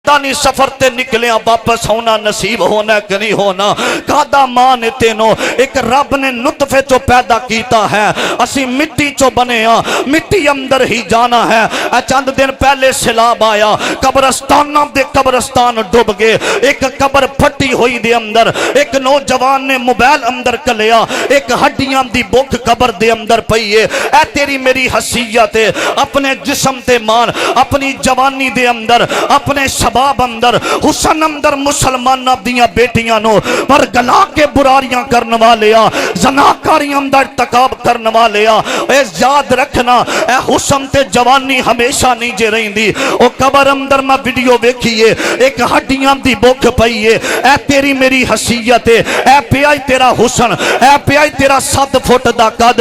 پتہ نہیں سفر تے نکلے واپس ہونا نصیب ہونا کہ نہیں ہونا. کادا ماں نے تینوں ایک رب نے نطفے چو پیدا کیتا ہے, اسی مٹی چو بنے ہاں, مٹی اندر ہی جانا ہے. چند دن پہلے سیلاب آیا, قبرستانوں دے قبرستان ڈوب گئے. ایک قبر پھٹی ہوئی دے اندر ایک نوجوان نے موبائل اندر کلیا, ایک ہڈیاں دی بک قبر دے اندر پئیے. اے تیری میری حیثیت ہے, اپنے جسم تے مان, اپنی جوانی دے اندر, اپنے شباب اندر, حسن اندر مسلمانہ دیاں بیٹیاں نو پر گلا کے براریاں کرنے والیا, زناکاریاں اندر ارتکاب کرنے والیا. اے یاد رکھنا اے حسن تے جوانی ہمیشہ نہیں جے رہی دی. او قبر اندر میں ویڈیو ویکھیے, ایک ہڈیاں دی بک پئیے. اے تیری میری حیثیت ہے, اے پیائی تیرا حسن, اے پیائی تیرا 7 فٹ دا قد.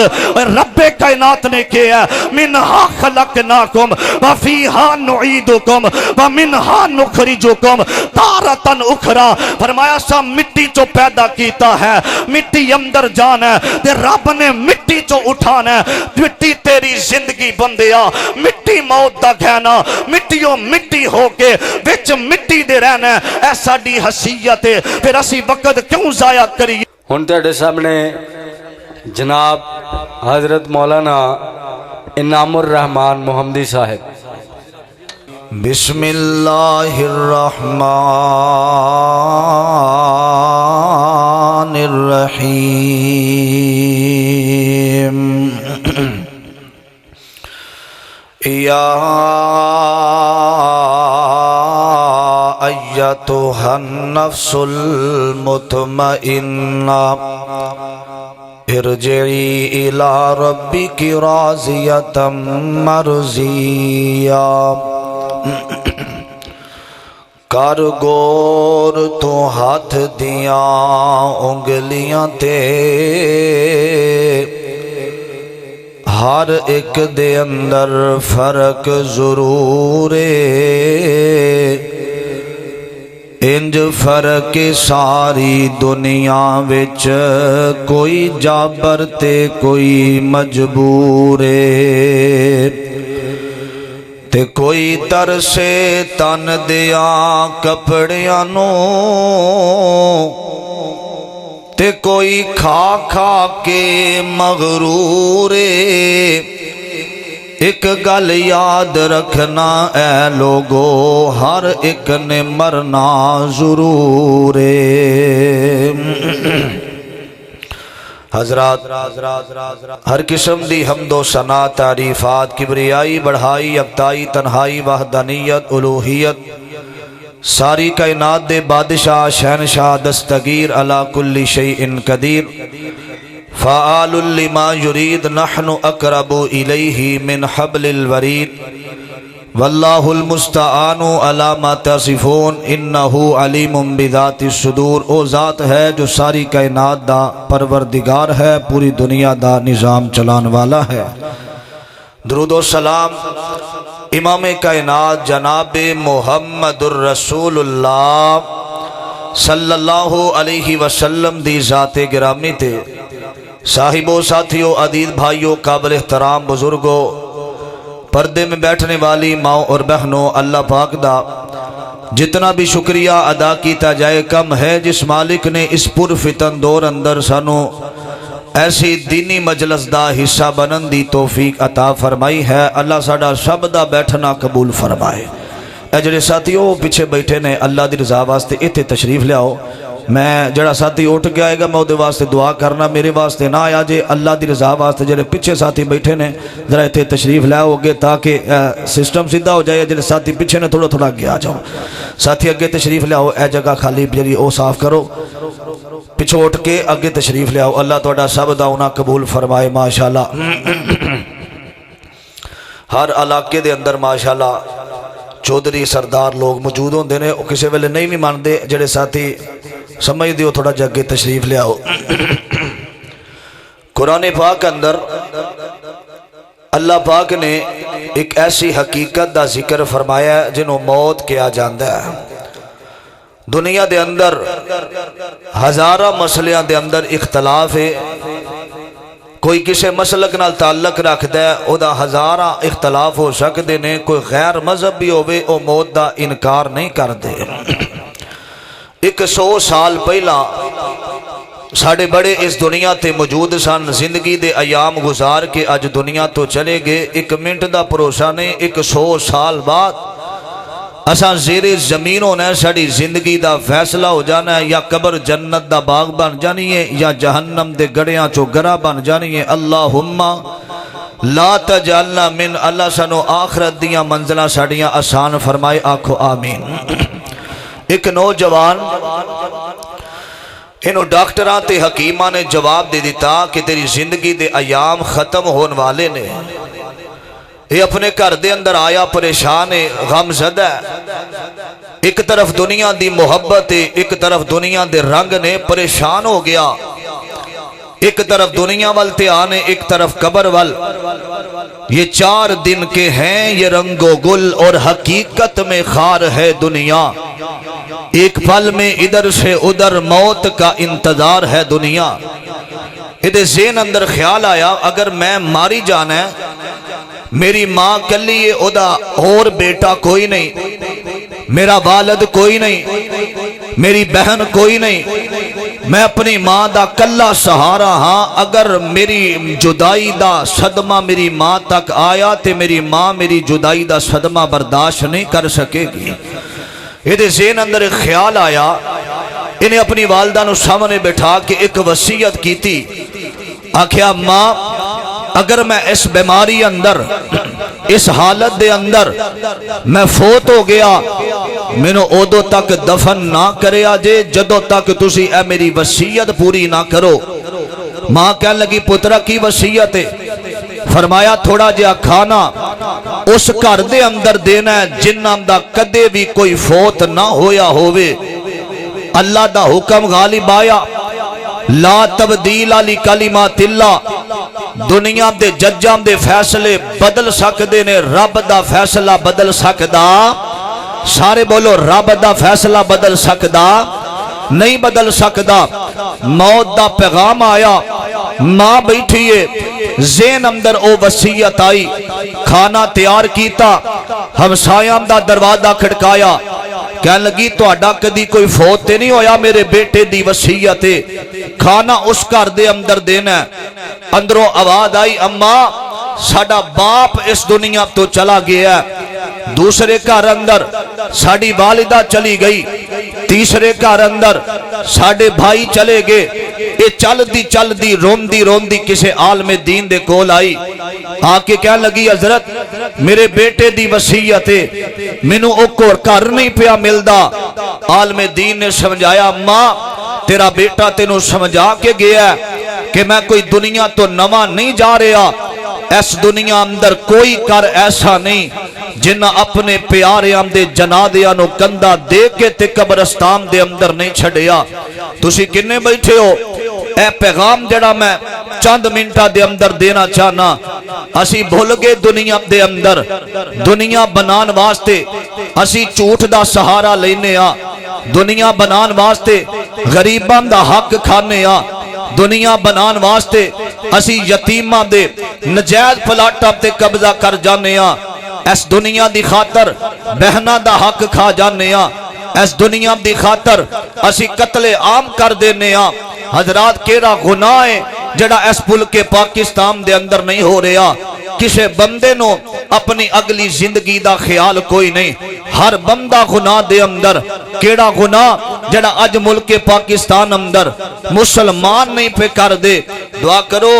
رب کائنات نے کیا منہا خلقناکم وفیہا نعیدکم ومنہا نخرجکم تارتن اخرى. فرمایا سا مٹی چو پیدا کیتا ہے, مٹی اندر جانا ہے, تے رب نے مٹی چو اٹھانا ہے. مٹی تیری زندگی بندیا, مٹی موت دا گھینا, مٹیوں مٹی ہو کے وچ مٹی دے رہنا ہے. ایسا دی حیثیت ہے, پھر اسی وقت کیوں ضائع کریے. ہن تیرے سامنے جناب حضرت مولانا انعام الرحمان محمدی صاحب. بسم اللہ الرحمن الرحیم. یا ایتھا النفس المطمئنہ ارجعی الی ربک راضیۃ مرضیہ. کر گور تو ہاتھ دیاں انگلیاں تے, ہر ایک دے اندر فرق ضرور ہے. انج فرق ساری دنیا وچ کوئی جابر تے کوئی مجبور ہے. تے کوئی ترسے تن دیاں کپڑیاں نو, تے کوئی کھا کھا کے مغرور ہے. ایک گل یاد رکھنا اے لوگو, ہر ایک نے مرنا ضرور ہے. حضرات ہر قسم دی حمد و ثنا تعریفات, کبریائی, بڑھائی, یکتائی, تنہائی, وحدانیت, الوہیت ساری کائنات دے بادشاہ شہنشاہ دستگیر علی کل شیء قدیر فعال لما یرید. نحن اقرب الیہ من حبل الورید واللہ المستعان علی ما تصفون انہ علیم بذات الصدور. او ذات ہے جو ساری کائنات دا پروردگار ہے, پوری دنیا دا نظام چلان والا ہے. درود و سلام امام کائنات جناب محمد الرسول اللہ صلی اللہ علیہ وسلم دی ذات گرامی تے. صاحبوں, ساتھیوں, عزیز بھائیوں, قابل احترام بزرگوں, پردے میں بیٹھنے والی ماں اور بہنوں, اللہ پاک دا جتنا بھی شکریہ ادا کیتا جائے کم ہے, جس مالک نے اس پر فتن دور اندر سانو ایسی دینی مجلس دا حصہ بنن دی توفیق عطا فرمائی ہے. اللہ ساڈا سب دا بیٹھنا قبول فرمائے. اے جڑے ساتھیوں پیچھے بیٹھے نے, اللہ دی رضا واسطے ایتھے تشریف لے آؤ. میں جڑا ساتھی اٹھ کے آئے گا میں دے واسطے دعا کرنا, میرے واسطے نہ آیا جے, اللہ دی رضا واسطے جڑے پیچھے ساتھی بیٹھے نے ذرا ایتھے تشریف لے آؤ گے تاکہ سسٹم سیدھا ہو جائے. جڑے ساتھی پیچھے نے تھوڑا تھوڑا اگے آ جاؤ. ساتھی اگے تشریف لے آؤ, اے جگہ خالی جڑی او صاف کرو, پیچھے اٹھ کے اگے تشریف لے آؤ. اللہ تہاڈا سب دا انہاں قبول فرمائے ماشاءاللہ. ہر علاقے دے اندر ماشاءاللہ چودھری سردار لوگ موجود ہوندے نے, کسی ویلے نہیں بھی مانتے. جڑے ساتھی سمجھ دیو تھوڑا جگہ تشریف لے آؤ. قرآن پاک اندر اللہ پاک نے ایک ایسی حقیقت دا ذکر فرمایا ہے جنہوں موت کیا جاندہ ہے. دنیا دے اندر ہزارہ مسئلیاں دے اندر اختلاف ہے. کوئی کسی مسلک نال تعلق رکھتا ہے او دا ہزارہ اختلاف ہو سکتے نے، کوئی غیر مذہب بھی ہوئے او موت دا انکار نہیں کر دے۔ 100 سال پہلا ساڑھے بڑے اس دنیا تے موجود سن، زندگی دے ایام گزار کے اج دنیا تو چلے گئے، 1 منٹ دا بھروسہ نہیں، 100 سال بعد اساں زیر زمین ہونا ہے، ساڑی زندگی دا فیصلہ ہو جانا ہے، یا قبر جنت دا باغ بن جانی ہے یا جہنم دے گڑیاں چو گرا بن جانی ہے۔ اللہم لا تجعلنا من، اللہ سانو آخرت دیاں منزلہ ساڑیاں آسان فرمائے، آکھو آمین۔ ایک نوجوان انہوں ڈاکٹران تے حکیمہ نے جواب دے دیتا کہ تیری زندگی دے ایام ختم ہون والے نے، یہ اپنے گھر دے اندر آیا پریشان ہے، غم زدہ ہے، ایک طرف دنیا دی محبت ہے، ایک طرف دنیا دے رنگ نے، پریشان ہو گیا، ایک طرف دنیا والتے آنے، ایک طرف قبر وال، یہ 4 دن کے ہیں یہ رنگ و گل، اور حقیقت میں خار ہے دنیا، ایک پل میں ادھر سے ادھر موت کا انتظار ہے دنیا۔ ادھے ذہن اندر خیال آیا اگر میں ماری جانا ہے، میری ماں کلی ہے، ادا اور بیٹا کوئی نہیں، میرا والد کوئی نہیں، میری بہن کوئی نہیں، میں اپنی ماں دا کلا سہارا ہاں، اگر میری جدائی دا صدمہ میری ماں تک آیا تے میری ماں میری جدائی دا صدمہ برداشت نہیں کر سکے گی۔ یہ ذہن اندر ایک خیال آیا، انہیں اپنی والدہ نو سامنے بیٹھا کے ایک وصیت کی تھی، آکھیا ماں اگر میں اس بیماری اندر، اس حالت دے اندر میں فوت ہو گیا، مینو اودو تک دفن نہ کرے آجے جدو تک تسی اے میری وصیت پوری نہ کرو۔ ماں کہنے لگی پترہ کی وصیت ہے؟ فرمایا تھوڑا جہا کھانا اس گھر دے اندر دینا ہے جنہاں دا کدے بھی کوئی فوت نہ ہویا ہوئے۔ اللہ دا حکم غالب آیا، لا تبدیل علی کلمات اللہ، دنیا دے ججاں دے فیصلے بدل سکدے نے، رب دا فیصلہ بدل سکدا؟ سارے بولو رب دا فیصلہ بدل سکدا؟ نہیں بدل سکدا۔ موت دا پیغام آیا، ماں بیٹھیے، ذہن اندر او وصیت آئی، کھانا تیار کیتا، ہمسایاں دا دروازہ کھڑکایا، کہنے لگی تہاڈا کدی کوئی فوت تے نہیں ہویا، میرے بیٹے دی وصیت ہے، کھانا اس گھر دے اندر دینا ہے۔ اندروں آواز آئی، اماں ساڈا باپ اس دنیا تو چلا گیا ہے، دوسرے گھر اندر ساڑی والدہ چلی گئی، تیسرے گھر اندر ساڑے بھائی چلے گئے، یہ چل دی رون دی کسے عالم دین دے کول آئی، آکے کہنے لگی حضرت میرے بیٹے دی وصیت ہے، مینوں او کو گھر نہیں پیا ملدا۔ عالم دین نے سمجھایا ماں تیرا بیٹا تینوں سمجھا کے گیا ہے کہ میں کوئی دنیا تو نواں نہیں جا رہا، اس دنیا اندر کوئی کر ایسا نہیں جنہ اپنے پیاریاں دے جنادیاں نو کندہ دے کے تے قبرستان دے اندر نہیں چھڑیا۔ تسی کنے بیٹھے ہو؟ اے پیغام جڑا میں چند منٹا دے اندر دینا چاہنا، اسی بھول گئے دنیا دے اندر، دنیا بنان واسطے اسی جھوٹ دا سہارا لینے آ، دنیا بنان واسطے غریبان دا حق کھانے آ، دنیا بنان واسطے اسی یتیمہ دے نجائز پلاٹا تے قبضہ کر جانے آ، اس دنیا دی خاطر بہنہ دا حق کھا جانے آ، اس دنیا دی خاطر اسی قتل عام کر دینے آ۔ حضرات کیڑا گناہ ہے جڑا اس ملک پاکستان دے اندر نہیں ہو رہا؟ کسے بندے نو اپنی اگلی زندگی دا خیال کوئی نہیں، ہر بندہ گناہ دے اندر۔ کیڑا گناہ جڑا اج ملک پاکستان اندر مسلمان نہیں پہ کر دے؟ دعا کرو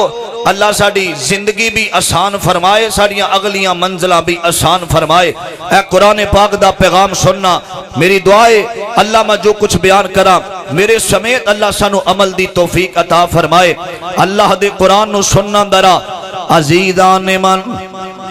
اللہ ساڑی زندگی بھی آسان فرمائے، ساڑیاں اگلیاں منزلہ بھی آسان فرمائے۔ اے قرآن پاک دا پیغام سننا میری دعائے، اللہ میں جو کچھ بیان کرا میرے سمیت اللہ سانو عمل دی توفیق عطا فرمائے۔ اللہ دے قرآن نو سننا درا عزیزان من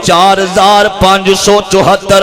4574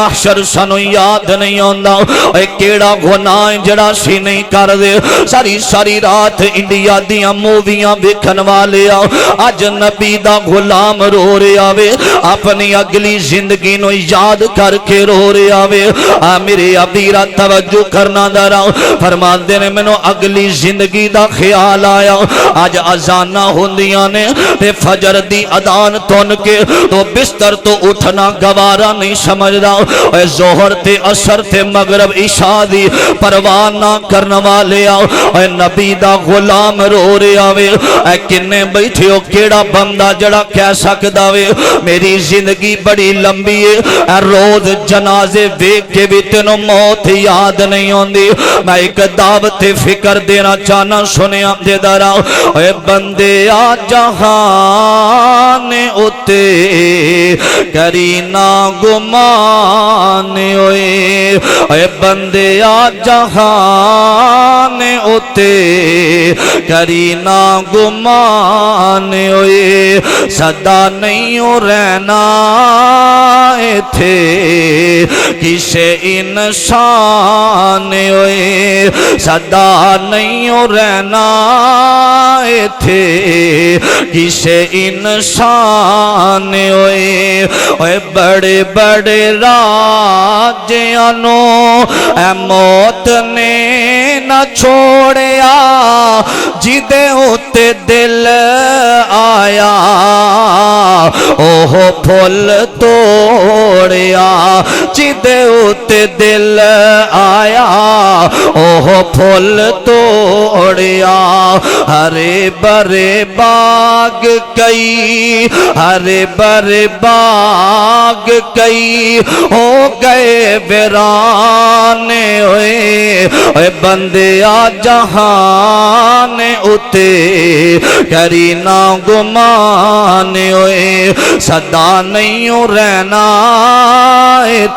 محشر سانو یاد نہیں آندا اے کیڑا گناہ جڑا سی نہیں کر دے ساری ساری رات انڈیا دیاں موویاں ویکھن والے آ اج نبی دا غلام رو رہا وے اپنی اگلی زندگی نو یاد کر کے رو رہا وے میرے ابیرا توجہ کرنا ذرا فرماندے نے مینوں اگلی زندگی دا خیال آیا اج اذاناں ہوندیاں نے تے فجر دی اذان تن کے تو بستر تو اٹھنا گوارا نہیں سمجھدا اے ظہر تے عصر تے مغرب عشاء دی پرواہ نہ کرن والے آ اے نبی دا غلام رو رہا وے اے کنے بیٹھے ہو کیڑا بندہ جڑا کہہ سکدا وے میری زندگی بڑی لمبی ہے اے روز جنازے ویکھ کے بھی تینوں موت یاد نہیں ہوندی میں ایک دعوت فکر دینا چاہنا سنیا دے درا اے بندے آ جہان اتے کرینا گمان ہوئے اے بندے آ جہان اتے کرینا گمان ہوئے صدا نہیں رہنا تھے کسے انسان ہوئے صدا نہیں رہنا تھے کسے انسان ہوئے اے بڑے بڑے راجیانو اے موت نے نہ چھوڑیا جدے ہوتے دل آیا اوہ پھول توڑیا جدے ہوتے دل آیا اوہ پھول توڑیا ہرے برے باغ کئی ہرے برے باغ کئی ہو گئے ویران ہوئے اے بندے آ جہان اتے کرینا گمان ہوئے صدا نہیں رہنا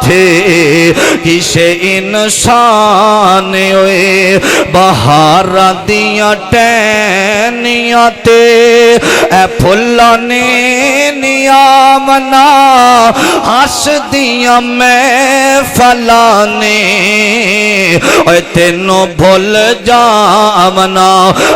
تھے کسے انسان ہوئے بہار دیاں ٹینیاں تے اے پھلا نے نیامنا ہس دیاں میں فلانے اے تینوں بھول جامنا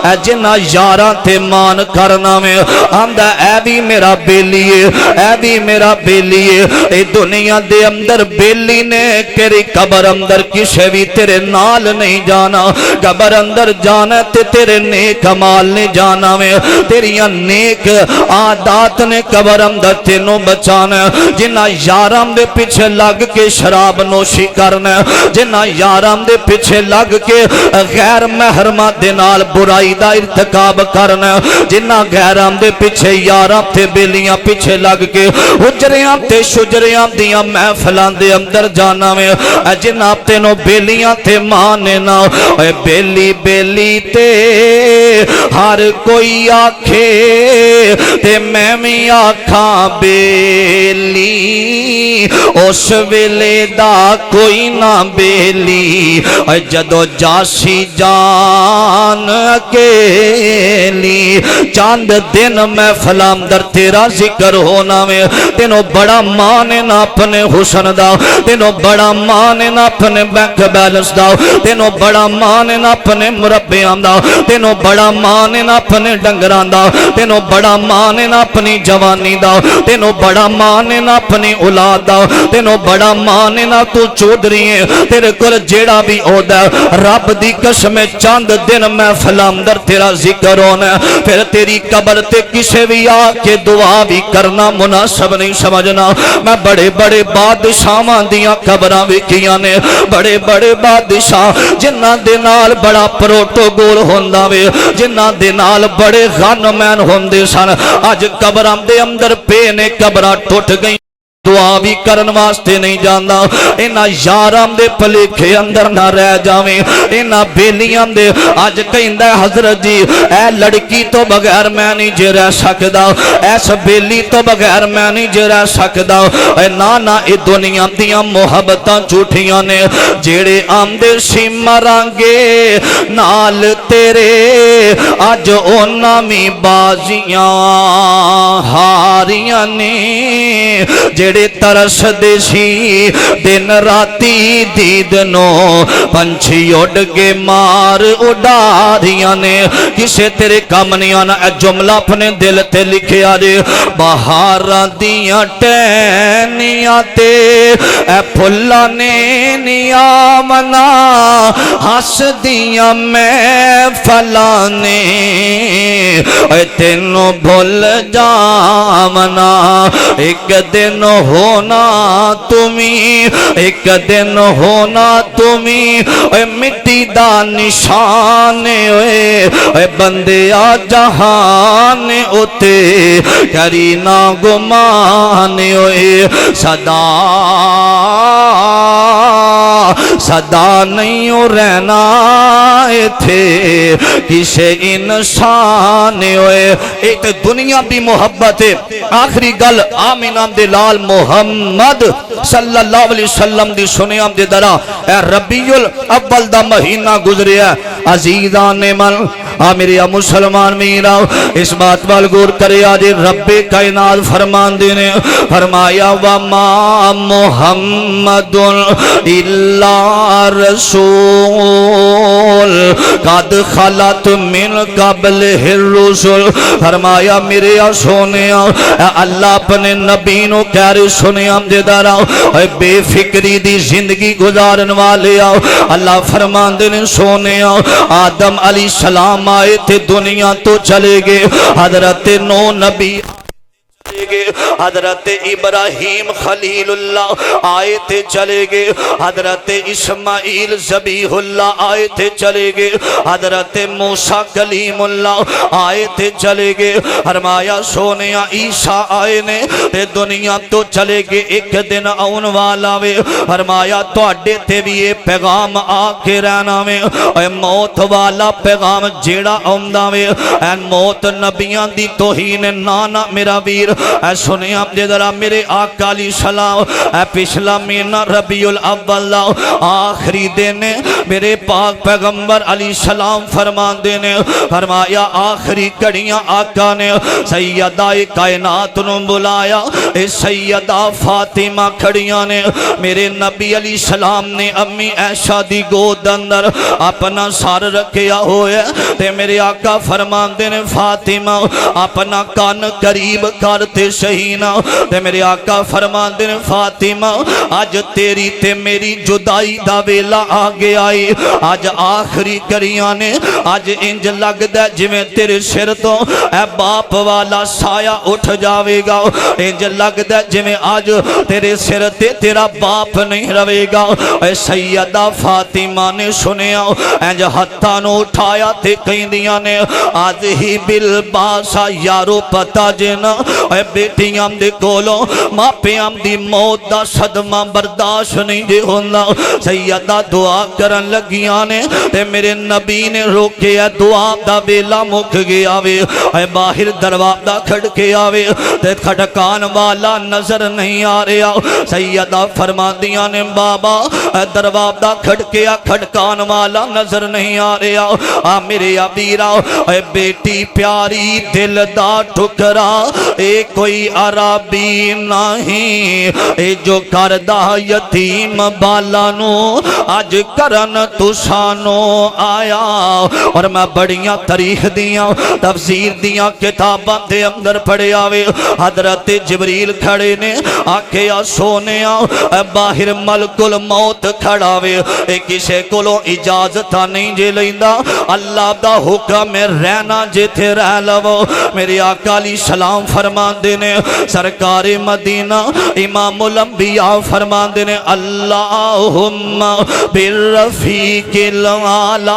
اے جنہ یاراں تے مان کرنا میں آمدہ اے بھی میرا بیلیے اے بھی میرا بیلیے اے دنیا دے اندر بیلی نے تیری قبر اندر کسے بھی تیرے نال نہیں جانا قبر اندر جانا تے تیرے نیک عمال نہیں جانا میں تیریاں نیک عادات نے قبر اندر تینوں بچانا جنہ یارام دے پیچھے لگ کے شراب نوشی کرنا جنہ یارام دے پیچھے لگ کے غیر محرمہ دے نال برائی دا ارتکاب کرنا جنہ غیرام دے پیچھے یارام تے بیلیاں پیچھے لگ کے حجریاں تے شجریاں دیاں محفلان دے اندر جانا میں جناب تینوں بیلیاں تے مانے نا اے بیلی بیلی تے ہر کوئی آکھے تے میں بھی آکھاں بیلی اس ویلے دا کوئی نہ بیلی اے جدو جاسی جان اکیلی چاند دن میں فلام در تیرا ذکر ہونا میں تینوں بڑا مانے نا اپنے حسن دا تینوں بڑا مانے نا اپنے بینک بیلنس دا تینوں بڑا مانے نا اپنے مربیان دا تینوں بڑا مانے نا اپنے ڈنگران دا تینوں بڑا مانے نا اپنی جوانی دا تینوں بڑا مانے نا اپنی اولاد دا تینوں بڑا مانے نا تو چودری ہے تیرے کل جیڑا بھی عہدہ رب دی قسم چاند دن میں فلامدر تیرا ذکر ہونا پھر تیری قبر تے کسے بھی آکے دعا بھی کرنا مناسب نہیں سمجھنا میں بڑے بڑے بادشاہاں دیاں قبراں ویکھیاں نے بڑے بڑے بادشاہ جنہاں دے نال بڑا پروٹوکول ہوندا وے جنہاں دے نال بڑے غنمین ہوندے سن اج قبراں دے اندر پے نے قبراں ٹوٹ گئی دعا بھی کرن واسطے نہیں جانا اینا یارام دے پلیکھے اندر نہ رہ جاویں اینا بیلیاں دے آج کہندہ حضرت جی اے لڑکی تو بغیر میں نہیں جے رہ سکدا ایس بیلی تو بغیر میں نہیں جے رہ سکدا اے نانا اے دنیا دیاں محبتاں جھوٹیاں نے جیڑے آمدے سی مرانگے نال تیرے آج اونا می بازیاں ہاریاں نے جیڑے جڑے ترس دیسی دن راتی دید نو پنچھی اڑ کے مار اڈاریاں نے کسے تیرے کام نہیں آنا اے جملہ اپنے دل تے لکھیا دے بہاراں دیاں ٹہنیاں تے اے پھلاں نے نیا منا ہس دیاں محفلاں نے اے تینوں بھول جامنا ایک دن ہونا تمہیں ایک دن ہونا تمہیں اے مٹی دا نشان اے بندیا جہان اتے کری نا گمان اے صدا صدا نہیں رہنا تھے کسے انسان ہوئے ایک دنیا بھی محبت ہے آخری گل آمین آمد لال محمد صلی اللہ علیہ وسلم دی سنے آمد درہ اے ربیع الاول دا مہینہ گزریا عزیزان من میرے مسلمان میرا اس بات وال غور کرے آج رب کائنات فرمان دینے فرمایا وما محمد الا رسول قد خلت من قبل الرسل فرمایا میرے سونے اللہ اپنے نبی نو کہہ رہے سنے دے دارا بے فکری دی زندگی گزارن والے اللہ فرمان دینے سونے آدم علیہ السلام آئے تھے دنیا تو چلے گئے حضرت نو نبی حضرت ابراہیم خلیل اللہ آئے تھے چلے گئے حضرت اسماعیل ذبیح اللہ آئے تھے چلے گئے حضرت موسیٰ کلیم اللہ آئے تھے چلے گئے فرمایا سونیا عیسیٰ آئے نے تے دنیا تو چلے گئے ایک دن آن والا وے فرمایا تو اڈے تے بھی یہ پیغام آکے رہنا وے اے موت والا پیغام جیڑا آمدہ وے اے موت نبیان دی توہین نانا میرا ویر اے سنے آپ دے درہ میرے آقا علیہ السلام اے پچھلا مہینہ ربیع الاول آخری دینے میرے پاک پیغمبر علیہ السلام فرمان دینے فرمایا آخری کڑیاں آقا نے سیدہ کائنات نو بلایا اے سیدہ فاطمہ کھڑیاں نے میرے نبی علیہ السلام نے امی عائشہ دی گود اندر اپنا سار رکھیا ہوئے تے میرے آقا فرمان دینے فاطمہ اپنا کان قریب کرتے شہینہ تے میرے آقا فرمان دے فاطمہ آج تیری تے میری جدائی دا ویلا آگے آئی آج آخری کریاں نے آج انج لگ دے جویں تیرے سر تو اے باپ والا سایہ اٹھ جاوے گا انج لگ دے جویں آج تیرے سر تے تیرا باپ نہیں روے گا اے سیدہ فاطمہ نے سنیا انج ہتھاں نو اٹھایا تے کہیں دیاں نے آج ہی بالباسا یارو پتا جنا اے بیٹیاں دے کولو ماں پیام دی موت دا صدمہ برداشت نہیں دے ہونا سیدہ دعا کرن لگیاں نے تے میرے نبی نے روکے دعا دا ویلا مک گیا وے اے باہر دروازہ کھڑکے آوے تے کھٹکان والا نظر نہیں آ رہا سیدہ فرما دیاں نے بابا اے دروازہ کھڑکیا کھٹکان والا نظر نہیں آ رہا میرے ابیرا اے بیٹی پیاری دل دا ٹکرا اے کوئی عربی نہیں اے جو کردہ یتیم بالانو آج کرن تسانو آیا اور میں بڑیاں تاریخ دیاں تفسیر دیاں کتاباں دے اندر پڑھے آوے حضرت جبریل کھڑے نے آکھیا سونے باہر ملک الموت کھڑاوے اے کسے کولو اجازتہ نہیں جے لیندہ اللہ دا حکم رہنا جے تھے رہ لو میرے آقا علیہ السلام فرمان دینے سرکار مدینہ امام الانبیاء فرمان دینے اللہم بالرفیق العالی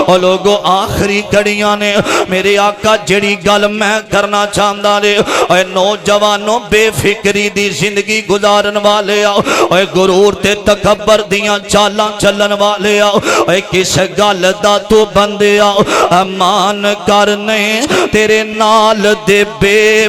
اور لوگو آخری کڑیاں نے میرے آقا جڑی گل میں کرنا چاہندہ لے اے نوجوانوں بے فکری دی زندگی گزارن والے اے غرور تے تکبر دیاں چالاں چلن والے اے کس گل دا تو بندے امان کرنے تیرے نال دے بے